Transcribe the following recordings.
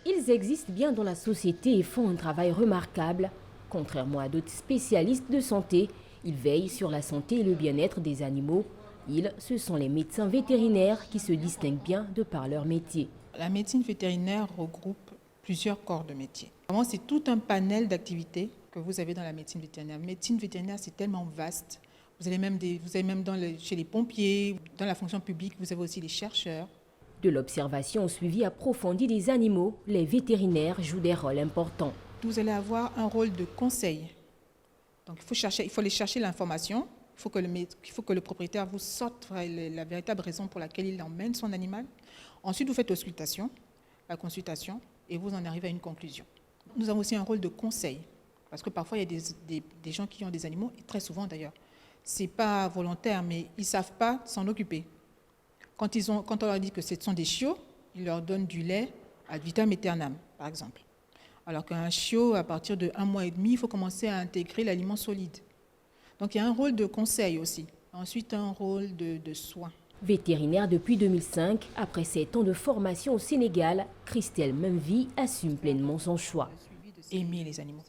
Ils existent bien dans la société et font un travail remarquable. Contrairement à d'autres spécialistes de santé, ils veillent sur la santé et le bien-être des animaux. Ce sont les médecins vétérinaires qui se distinguent bien de par leur métier. La médecine vétérinaire regroupe plusieurs corps de métier. Vraiment, c'est tout un panel d'activités que vous avez dans la médecine vétérinaire. La médecine vétérinaire, c'est tellement vaste. Vous avez même chez les pompiers, dans la fonction publique, vous avez aussi les chercheurs. De l'observation au suivi approfondi des animaux, les vétérinaires jouent des rôles importants. Vous allez avoir un rôle de conseil. Donc, il faut aller chercher l'information. Il faut que le propriétaire vous sorte la véritable raison pour laquelle il emmène son animal. Ensuite, vous faites la consultation, et vous en arrivez à une conclusion. Nous avons aussi un rôle de conseil, parce que parfois, il y a des gens qui ont des animaux, et très souvent d'ailleurs, ce n'est pas volontaire, mais ils ne savent pas s'en occuper. Quand on leur dit que ce sont des chiots, ils leur donnent du lait ad vitam aeternam, par exemple. Alors qu'un chiot, à partir de 1 mois et demi, il faut commencer à intégrer l'aliment solide. Donc il y a un rôle de conseil aussi. Ensuite, un rôle de soin. Vétérinaire depuis 2005, après 7 ans de formation au Sénégal, Christelle Memvi assume pleinement son choix. Aimer les animaux.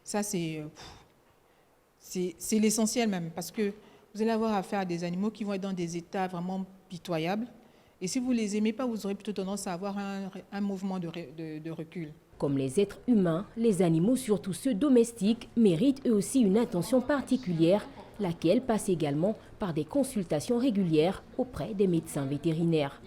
Ça, c'est l'essentiel même, parce que vous allez avoir affaire à des animaux qui vont être dans des états vraiment pitoyables. Et si vous ne les aimez pas, vous aurez plutôt tendance à avoir un mouvement de recul. Comme les êtres humains, les animaux, surtout ceux domestiques, méritent eux aussi une attention particulière, laquelle passe également par des consultations régulières auprès des médecins vétérinaires.